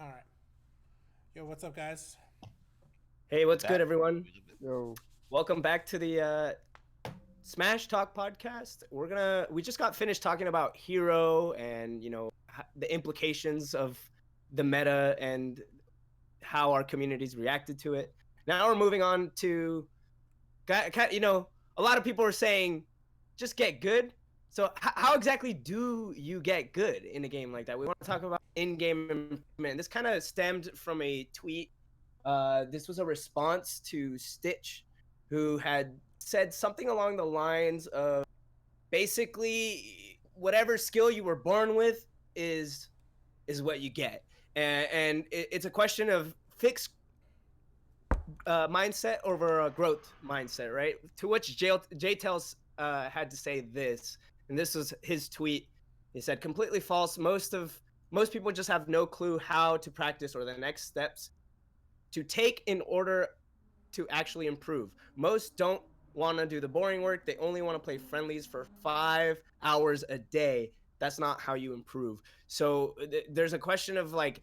All right. Yo, what's up, guys? Hey, what's good, That everyone? Yo, Welcome back to the Smash Talk podcast. We just got finished talking about Hero and the implications of the meta and how our communities reacted to it. Now we're moving on to a lot of people are saying just get good. So how exactly do you get good in a game like that? We want to talk about in-game improvement. This kind of stemmed from a tweet. This was a response to Stitch, who had said something along the lines of basically whatever skill you were born with is what you get, and it's a question of fixed mindset over a growth mindset, right? To which JTails had to say this, and this was his tweet. He said, "Completely false. Most people just have no clue how to practice or the next steps to take in order to actually improve. Most don't want to do the boring work. They only want to play friendlies for 5 hours a day. That's not how you improve." So there's a question of like,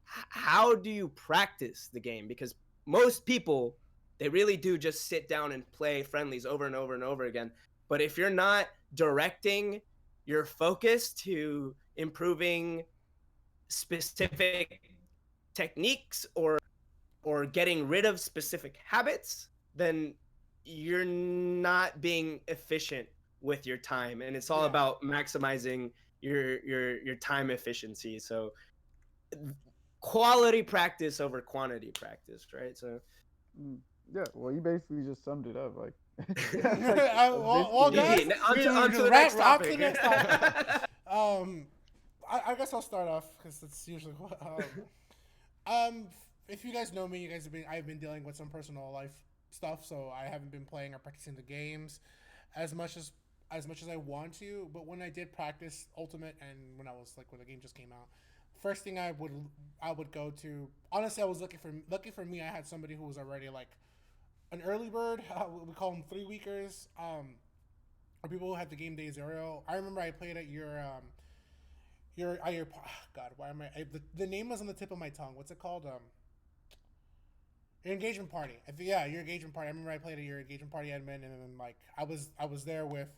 how do you practice the game? Because most people, they really do just sit down and play friendlies over and over and over again. But if you're not directing your focus to improving specific techniques or getting rid of specific habits, then you're not being efficient with your time, and it's all Yeah. about maximizing your time efficiency. So quality practice over quantity practice, right? So mm, yeah. Well, you basically just summed it up. Like that's well, basically it. guys, GG. On we, to, we on to just the wrap next up to the topic. next topic. Um, I guess I'll start off because it's usually what. Um, if you guys know me, I've been dealing with some personal life stuff, so I haven't been playing or practicing the games as much as I want to. But when I did practice Ultimate and when the game just came out, first thing I would go to. Honestly, I was lucky for me. I had somebody who was already like an early bird. We call them 3 weekers. Or people who had the game day zero. I remember I played at your God. Why am the name was on the tip of my tongue. What's it called? Your engagement party. Yeah, your engagement party. I remember I played at your engagement party, Edmund, and then like I was there with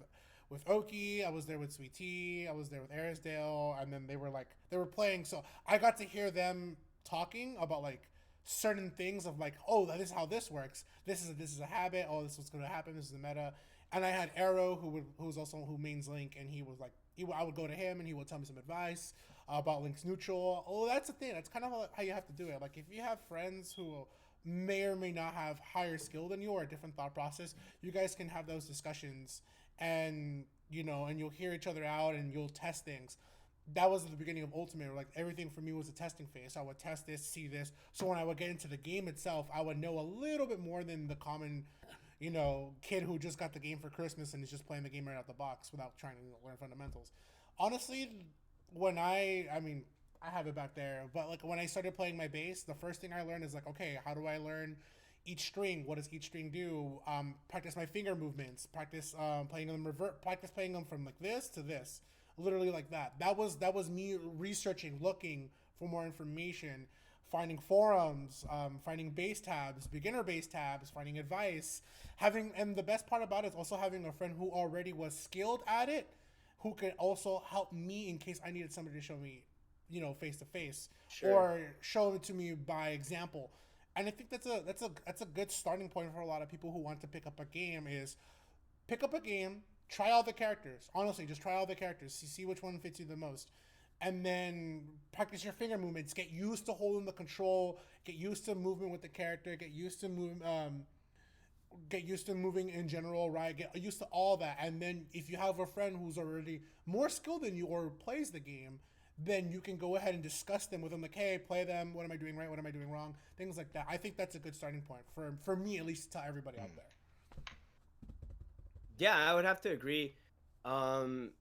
Oki. I was there with Sweet Tea. I was there with Arisdale, and then they were playing. So I got to hear them talking about like certain things of like, oh, this is how this works. This is a habit. Oh, this is what's going to happen. This is the meta. And I had Arrow, who mains Link, and he was like, I would go to him, and he would tell me some advice about Link's neutral. Oh, that's the thing. That's kind of how you have to do it. Like if you have friends who may or may not have higher skill than you or a different thought process, you guys can have those discussions, and and you'll hear each other out and you'll test things. That was at the beginning of Ultimate. Like everything for me was a testing phase. So I would test this, see this. So when I would get into the game itself, I would know a little bit more than the common, kid who just got the game for Christmas and is just playing the game right out the box without trying to learn fundamentals. Honestly, I mean, I have it back there, but like when I started playing my bass, the first thing I learned is like, okay, how do I learn each string? What does each string do? Practice my finger movements. Practice playing them revert. Practice playing them from like this to this, literally like that. That was me researching, looking for more information, finding forums, finding base tabs, beginner base tabs, finding advice, and the best part about it is also having a friend who already was skilled at it, who could also help me in case I needed somebody to show me, face to face, Sure. or show it to me by example. And I think that's a good starting point for a lot of people who want to pick up a game. Is pick up a game, try all the characters. Honestly, just try all the characters. See which one fits you the most. And then practice your finger movements. Get used to holding the control. Get used to movement with the character. Get used to moving in general, right? Get used to all that. And then if you have a friend who's already more skilled than you or plays the game, then you can go ahead and discuss them with them. Like, hey, play them. What am I doing right? What am I doing wrong? Things like that. I think that's a good starting point for me, at least, to tell everybody out there. Yeah, I would have to agree.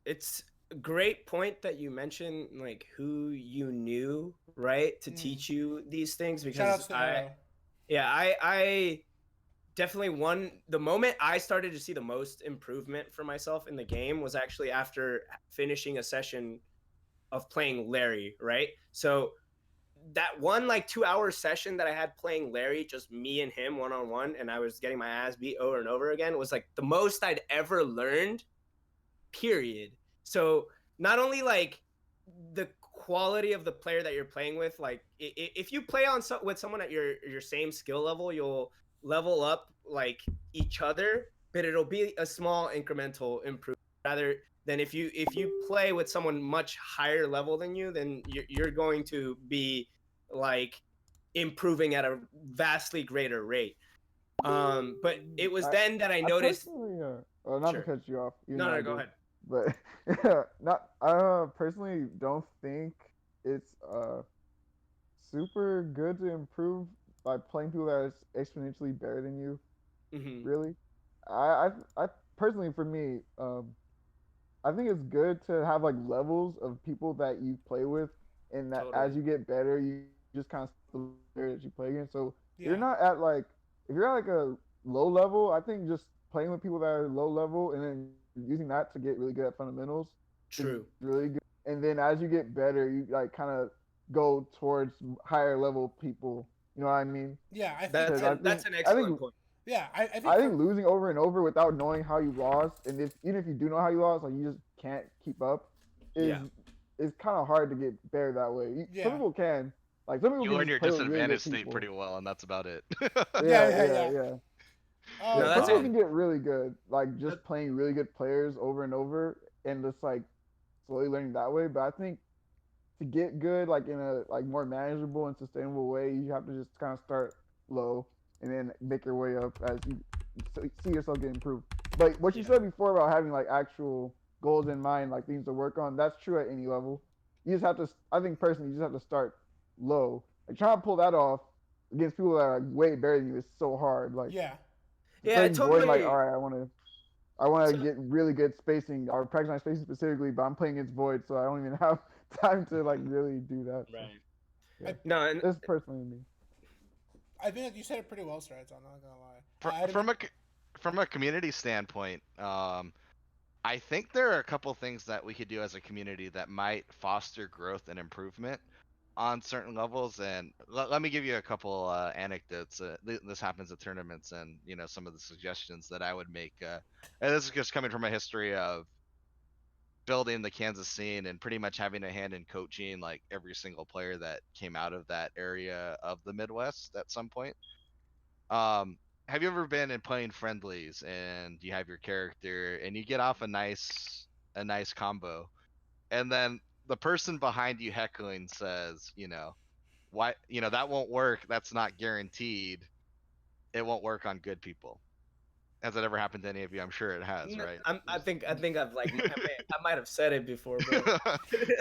It's a great point that you mentioned, like who you knew, right, to Mm. teach you these things. Shout Because outs to Arrow. I definitely the moment I started to see the most improvement for myself in the game was actually after finishing a session of playing Larry, right? So that one like 2 hour session that I had playing Larry, just me and him one on one, and I was getting my ass beat over and over again, was like the most I'd ever learned. Period. So not only like the quality of the player that you're playing with, like if you play on with someone at your same skill level, you'll level up like each other, but it'll be a small incremental improvement rather than if you play with someone much higher level than you, then you're going to be like improving at a vastly greater rate. But it was then that I I noticed. personally, well, not to Sure. cut you off, even No, though no, I go did, ahead. but not. I personally don't think it's super good to improve by playing people that are exponentially better than you. Mm-hmm. Really, I personally, for me, I think it's good to have like levels of people that you play with, and that as Totally. you get better, you just kind of the player that you play against. So you're Yeah. not at like if you're at like a low level, I think just playing with people that are low level and then using that to get really good at fundamentals is True. really good. And then as you get better, you like kind of go towards higher level people. You know what I mean? Yeah, I think That's Because I an that's an I excellent think point. yeah, I think I for think losing over and over without knowing how you lost, and if even if you do know how you lost, like you just can't keep up, is Yeah. is kind of hard to get better that way. Some yeah. people can, like some people You can learn just your play with really disadvantage good state people. pretty well, and that's about it. Yeah, Yeah, yeah, yeah, yeah. yeah, No, yeah. Um Some that's people a no, can get really good, like that, just playing really good players over and over, and just like slowly learning that way. But I think to get good, like in a like more manageable and sustainable way, you have to just kind of start low and then make your way up as you see yourself get improved. But what you yeah. said before about having like actual goals in mind, like things to work on, that's true at any level. You just have to. I think personally, you just have to start low. Like trying to pull that off against people that are like, way better than you is so hard. Like Yeah. yeah, it certain void, like all totally. right, I want to So get really good spacing or practice my spacing specifically, but I'm playing against void, so I don't even have time to like really do that. So right. yeah, I No, and that's personally me. I think that you said it pretty well, Strides, I'm not gonna lie. I From didn't a community standpoint, I think there are a couple things that we could do as a community that might foster growth and improvement on certain levels. And let me give you a couple anecdotes. This happens at tournaments, and some of the suggestions that I would make. And this is just coming from a history of building the Kansas scene and pretty much having a hand in coaching like every single player that came out of that area of the Midwest at some point. Um, have you ever been in playing friendlies and you have your character and you get off a nice combo, and then the person behind you heckling says, why, that won't work. That's not guaranteed. It won't work on good people. Has that ever happened to any of you? I'm sure it has, right? I think I've like I might have said it before, bro.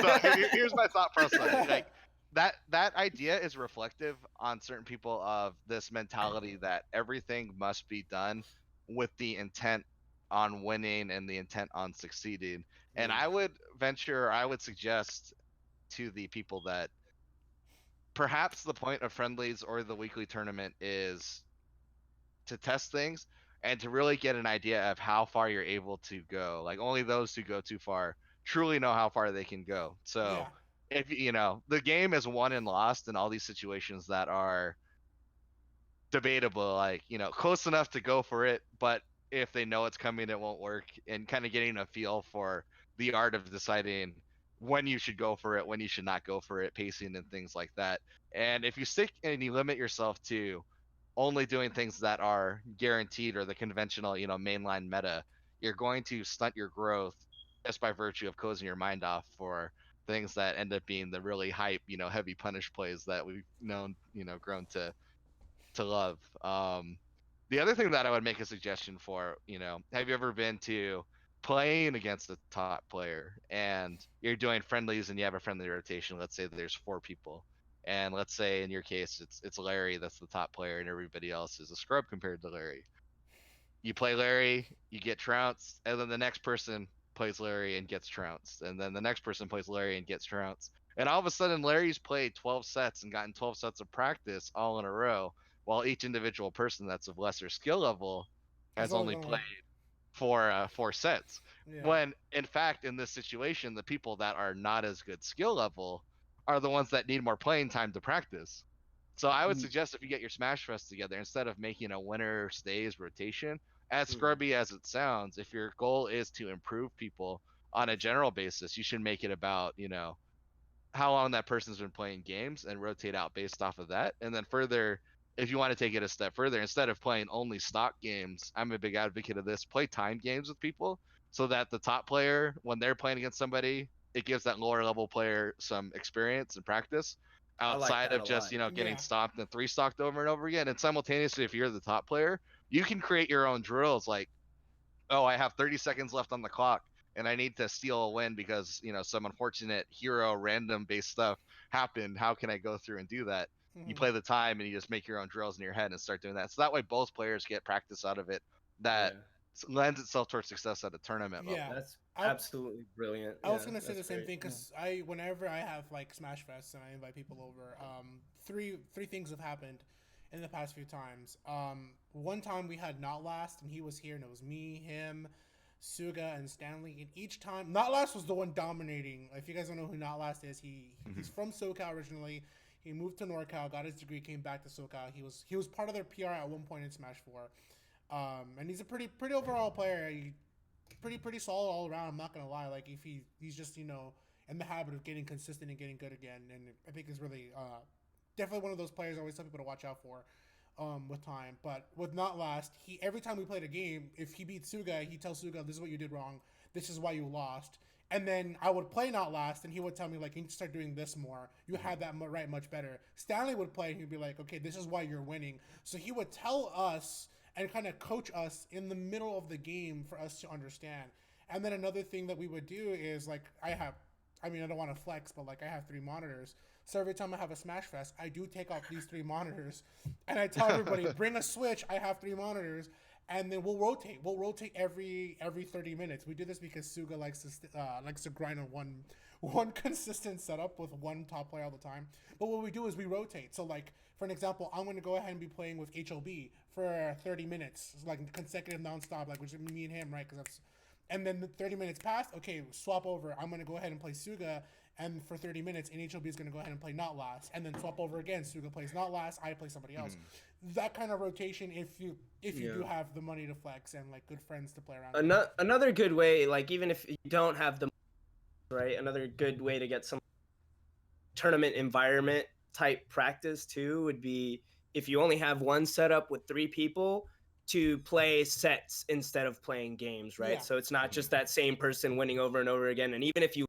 So here's my thought process. Like that idea is reflective on certain people of this mentality that everything must be done with the intent on winning and the intent on succeeding. And Mm, I would suggest to the people that perhaps the point of friendlies or the weekly tournament is to test things and to really get an idea of how far you're able to go. Like only those who go too far truly know how far they can go. So yeah. if the game is won and lost in all these situations that are debatable, like close enough to go for it, but if they know it's coming, it won't work, and kind of getting a feel for the art of deciding when you should go for it, when you should not go for it, pacing and things like that. And if you stick and you limit yourself to only doing things that are guaranteed or the conventional, mainline meta, you're going to stunt your growth just by virtue of closing your mind off for things that end up being the really hype, heavy punish plays that we've known, grown to love. The other thing that I would make a suggestion for, have you ever been to playing against a top player and you're doing friendlies and you have a friendly rotation? Let's say there's four people, and let's say in your case it's Larry that's the top player and everybody else is a scrub compared to Larry. You play Larry, you get trounced, and then the next person plays Larry and gets trounced, and then the next person plays Larry and gets trounced. And all of a sudden, Larry's played 12 sets and gotten 12 sets of practice all in a row, while each individual person that's of lesser skill level It's has only only gonna played four sets. yeah. When in fact, in this situation, the people that are not as good skill level are the ones that need more playing time to practice. So I would Mm. suggest if you get your Smash Fest together, instead of making a winner stays rotation, as Mhm. scrubby as it sounds, if your goal is to improve people on a general basis, you should make it about, how long that person's been playing games and rotate out based off of that. And then further, if you want to take it a step further, instead of playing only stock games, I'm a big advocate of this. Play time games with people so that the top player, when they're playing against somebody, it gives that lower level player some experience and practice I like outside that of a just, lot. getting Yeah. stomped and three stocked over and over again. And simultaneously, if you're the top player, you can create your own drills like, oh, I have 30 seconds left on the clock and I need to steal a win because, some unfortunate hero random based stuff happened. How can I go through and do that? You Hmm. play the time and you just make your own drills in your head and start doing that. So that way both players get practice out of it that Yeah, lends itself towards success at a tournament Yeah. level. that's I, absolutely brilliant. I was Yeah, gonna say that's the same great. thing Yeah. because whenever I have like Smash Fest and I invite people over, three things have happened in the past few times. One time we had Not Last and he was here and it was me, him, Suga, and Stanley. And each time, Not Last was the one dominating. If you guys don't know who Not Last is, he's from SoCal originally. He moved to NorCal, got his degree, came back to SoCal. He was part of their PR at one point in Smash Four, and he's a pretty overall player. Pretty solid all around. I'm not gonna lie. Like if he's just in the habit of getting consistent and getting good again, and I think is really definitely one of those players I always tell people to watch out for. With time, but with Not Last, he every time we played a game, if he beats Suga, he tells Suga, "This is what you did wrong. This is why you lost." And then I would play Not Last, and he would tell me like, "You need to start doing this more. You had that right much better." Stanley would play, and he'd be like, "Okay, this is why you're winning." So he would tell us and kind of coach us in the middle of the game for us to understand. And then another thing that we would do is like I mean, I don't want to flex, but like I have three monitors. So every time I have a Smash Fest, I do take off these three monitors, and I tell everybody, bring a Switch. I have three monitors, and then we'll rotate. We'll rotate every 30 minutes. We do this because Suga likes to grind on one consistent setup with one top player all the time. But what we do is we rotate. So like for an example, I'm going to go ahead and be playing with HOB for 30 minutes, like consecutive nonstop, like which is me and him, right? Because that's and then the 30 minutes passed. Okay, swap over. I'm gonna go ahead and play Suga, and for 30 minutes, and HOB is gonna go ahead and play Not Last, and then swap over again. Suga plays Not Last. I play somebody else. That kind of rotation, if you do Yeah. have the money to flex and like good friends to play around. Another good way, like even if you don't have the right, another good way to get some tournament environment type practice too would be if you only have one setup with three people to play sets instead of playing games, right? Yeah. So it's not just that same person winning over and over again. And even if you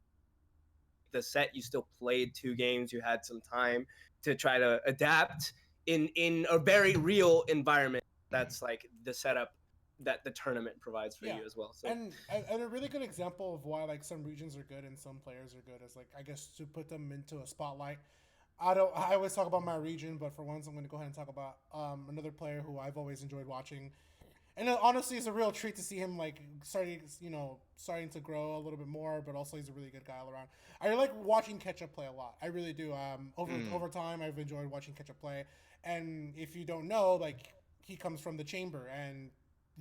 the set, you still played two games, you had some time to try to adapt in a very real environment. That's like the setup that the tournament provides for Yeah, you as well. So and a really good example of why like some regions are good and some players are good is like I guess to put them into a spotlight. I always talk about my region, but for once I'm going to go ahead and talk about another player who I've always enjoyed watching, and honestly, it's a real treat to see him like starting to grow a little bit more. But also, he's a really good guy all around. I like watching Ketchup play a lot. I really do. Over time, I've enjoyed watching Ketchup play. And if you don't know, like he comes from the chamber, and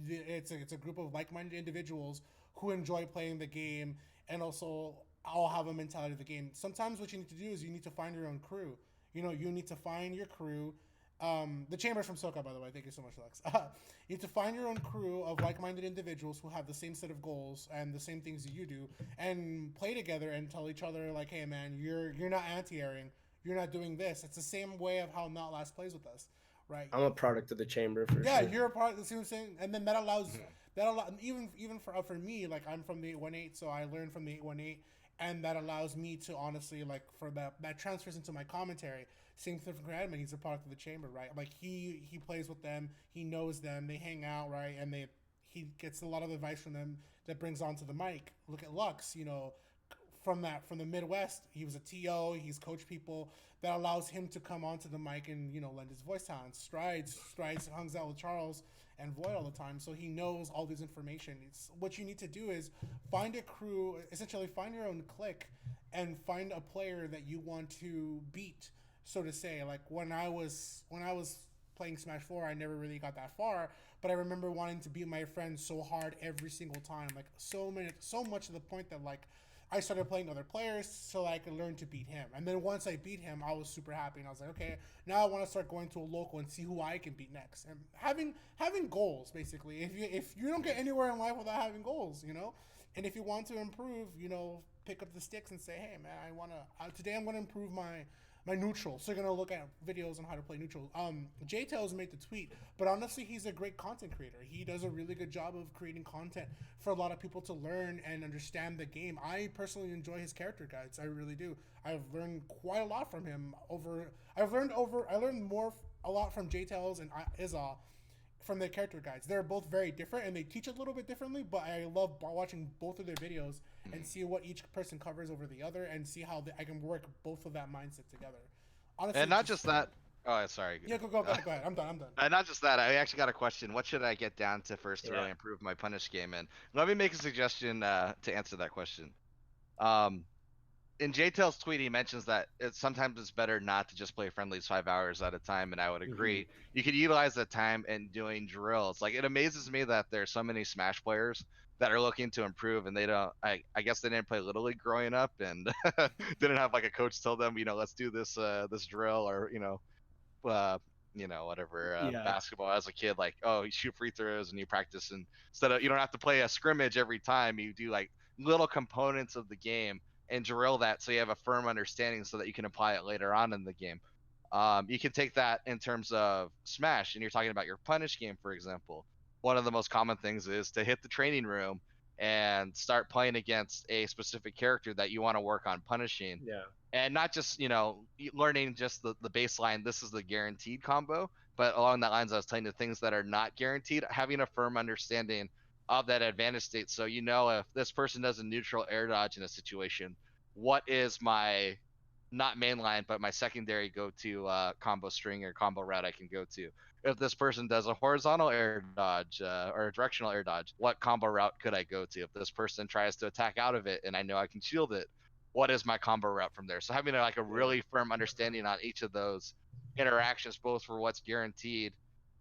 it's a group of like-minded individuals who enjoy playing the game and also all have a mentality of the game. Sometimes what you need to do is you need to find your own crew. You need to find your crew. The Chamber's from SoCal, by the way. Thank you so much, Lex. You need to find your own crew of like-minded individuals who have the same set of goals and the same things that you do, and play together and tell each other like, "Hey, man, you're not anti-airing. You're not doing this." It's the same way of how Not Last plays with us, right? I'm a product of the chamber for Yeah, sure. you're a part. See what I'm saying? And then that allows even for me, like I'm from the 818, so I learned from the 818, and that allows me to honestly like for that transfers into my commentary. Same thing for Admin. He's a product of the chamber, right? Like he plays with them, he knows them, they hang out, right? And he gets a lot of advice from them that brings onto the mic. Look at Lux, from the Midwest. He was a TO. He's coached people. That allows him to come onto the mic and lend his voice talent. Strides hangs out with Charles and Void all the time, so he knows all this information. It's what you need to do is find a crew, essentially find your own clique, and find a player that you want to beat, so to say. Like when I was playing Smash 4, I never really got that far, but I remember wanting to beat my friends so hard every single time, like so much to the point that like I started playing other players so I could learn to beat him. And then once I beat him, I was super happy, and I was like, okay, now I want to start going to a local and see who I can beat next. And having goals basically. If you don't get anywhere in life without having goals, and if you want to improve, pick up the sticks and say, hey man, today I'm gonna improve my neutral. So you're gonna look at videos on how to play neutral. JTails made the tweet, but honestly, he's a great content creator. He does a really good job of creating content for a lot of people to learn and understand the game. I personally enjoy his character guides. I really do. I've learned quite a lot from him. I learned more a lot from JTails and Izal from their character guides. They're both very different and they teach a little bit differently, but I love watching both of their videos and see what each person covers over the other and see how I can work both of that mindset together. Honestly, And not just that. Oh, sorry. Yeah, go ahead. I'm done. And not just that, I actually got a question. What should I get down to first to really improve my punish game? And let me make a suggestion to answer that question. In JTail's tweet, he mentions that sometimes it's better not to just play friendlies 5 hours at a time, and I would agree. You could utilize that time in doing drills. Like, it amazes me that there's so many Smash players that are looking to improve, and they don't. I guess they didn't play Little League growing up, and didn't have like a coach tell them, let's do this this drill, or whatever basketball as a kid. Like, oh, you shoot free throws and you practice, and instead of, you don't have to play a scrimmage every time. You do like little components of the game and drill that so you have a firm understanding so that you can apply it later on in the game. You can take that in terms of Smash, and you're talking about your punish game, for example. One of the most common things is to hit the training room and start playing against a specific character that you want to work on punishing. Yeah. And not just, learning just the baseline, this is the guaranteed combo, but along that lines, I was telling you things that are not guaranteed, having a firm understanding of that advantage state. So, if this person does a neutral air dodge in a situation, what is my, not mainline, but my secondary go-to combo string or combo route I can go to? If this person does a horizontal air dodge or a directional air dodge, what combo route could I go to? If this person tries to attack out of it and I know I can shield it, what is my combo route from there? So having a really firm understanding on each of those interactions, both for what's guaranteed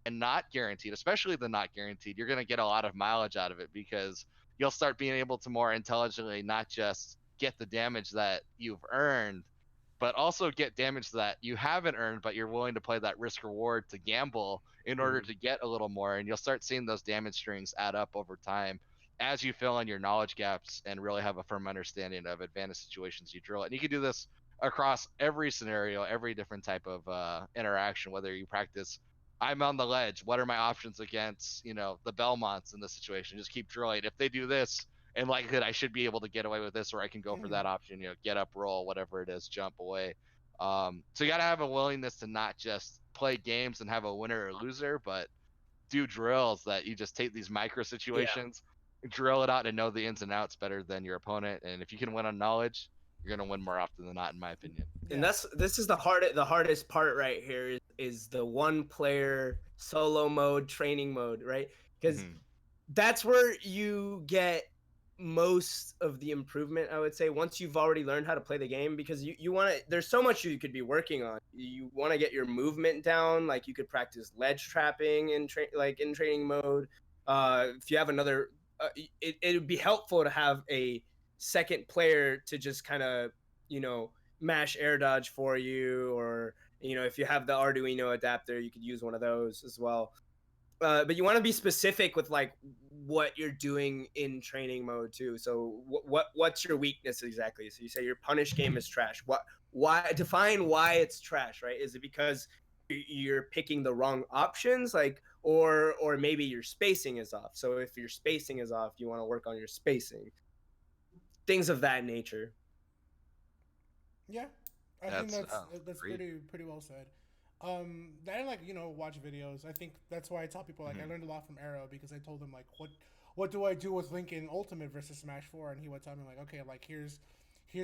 and not guaranteed, especially the not guaranteed, you're going to get a lot of mileage out of it, because you'll start being able to more intelligently not just get the damage that you've earned, but also get damage that you haven't earned, but you're willing to play that risk reward to gamble in order to get a little more. And you'll start seeing those damage strings add up over time as you fill in your knowledge gaps and really have a firm understanding of advantage situations you drill it. And you can do this across every scenario, every different type of interaction, whether you practice, I'm on the ledge, what are my options against, the Belmonts in this situation? Just keep drilling. If they do this, and likelihood I should be able to get away with this, or I can go for that option, get up, roll, whatever it is, jump away. So you got to have a willingness to not just play games and have a winner or loser, but do drills that you just take these micro situations, drill it out, and know the ins and outs better than your opponent. And if you can win on knowledge, you're going to win more often than not, in my opinion. And this is the hardest part right here is the one player solo mode, training mode, right? Because that's where you get most of the improvement, I would say, once you've already learned how to play the game, because you want to, there's so much you could be working on. You want to get your movement down, like you could practice ledge trapping in training mode. If you have another, it would be helpful to have a second player to just kind of, mash air dodge for you, or if you have the Arduino adapter, you could use one of those as well. But you want to be specific with like what you're doing in training mode too. So what's your weakness exactly? So you say your punish game is trash. Why define why it's trash, right? Is it because you're picking the wrong options, like, or maybe your spacing is off? So if your spacing is off, you want to work on your spacing. Things of that nature. Yeah, I think that's pretty well said. I watch videos. I think that's why I tell people, like, I learned a lot from Arrow, because I told him, like, what do I do with Link in Ultimate versus Smash 4, and he would tell me, like, okay, like, here's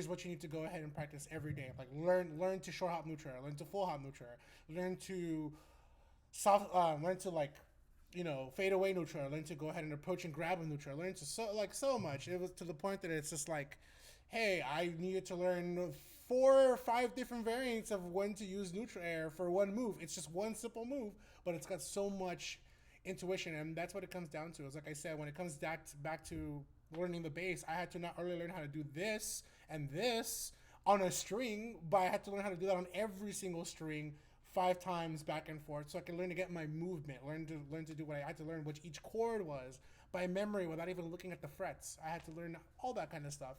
what you need to go ahead and practice every day. Like, learn to short hop neutral, learn to full hop neutral, learn to fade away neutral, learn to go ahead and approach and grab a neutral, learn to so much. It was to the point that it's just like, hey, I needed to learn 4 or 5 different variants of when to use neutral air for one move. It's just one simple move, but it's got so much intuition, and that's what it comes down to. It's like I said, when it comes back to learning the bass, I had to not only learn how to do this and this on a string, but I had to learn how to do that on every single string 5 times back and forth, so I could learn to get my movement, learn to do what I had to learn, which each chord was by memory without even looking at the frets. I had to learn all that kind of stuff.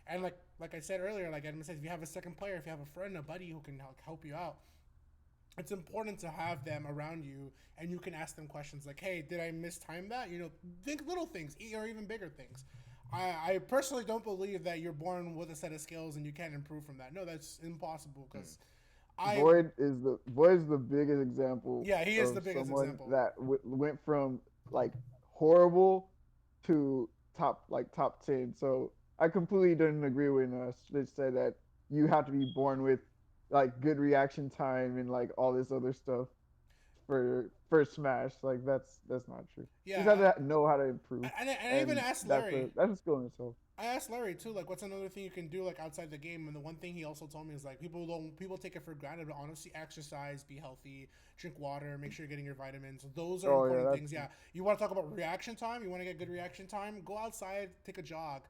And like I said earlier, like Edmund said, if you have a second player, if you have a friend, a buddy who can help you out, it's important to have them around you, and you can ask them questions like, hey, did I mistime that? Think little things or even bigger things. I personally don't believe that you're born with a set of skills and you can't improve from that. No, that's impossible, because Void is the biggest example yeah, he is of the biggest someone example. that went from like horrible to top 10. So I completely didn't agree when Stitch said that you have to be born with like good reaction time and like all this other stuff for Smash. Like that's not true. You just Yeah, have to know how to improve, and I even and asked that's Larry. a skill in itself. I asked Larry too, like, what's another thing you can do like outside the game? And the one thing he also told me is like people take it for granted, but honestly, exercise, be healthy, drink water, make sure you're getting your vitamins. Those are Oh yeah, important that's things. Yeah, you want to talk about reaction time? You want to get good reaction time? Go outside, take a jog,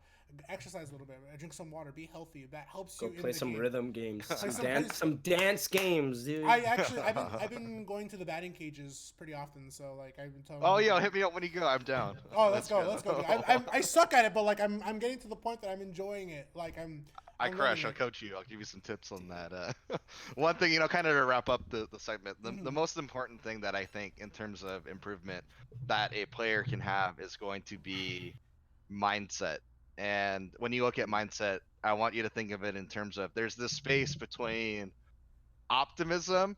exercise a little bit, drink some water, be healthy. That helps Go you in play the some game. rhythm games, Play some dance games, dude. I've been going to the batting cages pretty often, so like I've been telling Oh, people. yo, hit me up when you go. I'm down. Oh, let's go, let's go. Dude. I suck at it, but like I'm getting to the point that I'm enjoying it. Like I I'm crush. loving I'll it. coach you. I'll give you some tips on that. One thing, kind of to wrap up the segment, the Mhm. most important thing that I think in terms of improvement that a player can have is going to be mindset. And when you look at mindset, I want you to think of it in terms of there's this space between optimism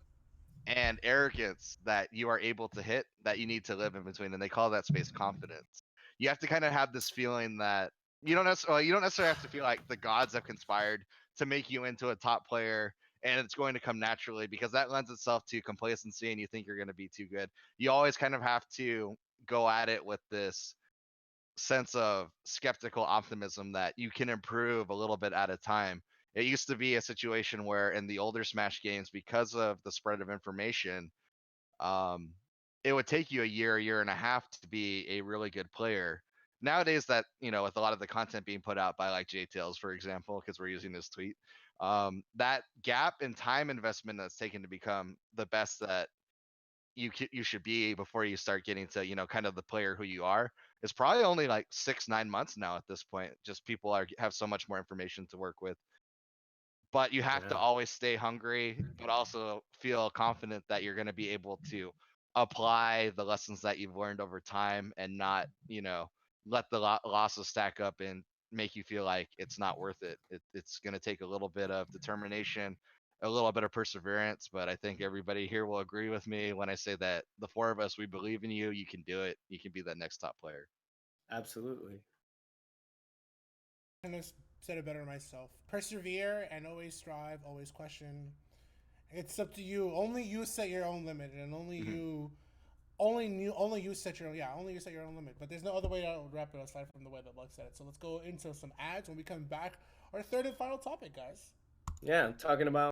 and arrogance that you are able to hit that you need to live in between, and they call that space confidence. You have to kind of have this feeling that you don't necessarily have to feel like the gods have conspired to make you into a top player and it's going to come naturally, because that lends itself to complacency and you think you're going to be too good. You always kind of have to go at it with this sense of skeptical optimism that you can improve a little bit at a time. It used to be a situation where in the older Smash games, because of the spread of information, um, it would take you a year and a half to be a really good player. Nowadays, that with a lot of the content being put out by like JTails, for example, because we're using this tweet, that gap in time investment that's taken to become the best that you should be before you start getting to kind of the player who you are is probably only like 6 9 months now at this point. Just people have so much more information to work with, but you have to Yeah, always stay hungry, but also feel confident that you're going to be able to apply the lessons that you've learned over time and not, let the losses stack up and make you feel like it's not worth it. It's going to take a little bit of determination, a little bit of perseverance, but I think everybody here will agree with me when I say that the four of us, we believe in you. You can do it. You can be that next top player. absolutely. I couldn't have said it better myself. Persevere and always strive, always question. It's up to you. Only you set your own limit, and only you set your only you set your own limit. But there's no other way to wrap it aside from the way that Buck said it. So let's go into some ads when we come back. Our third and final topic, guys. Yeah, talking about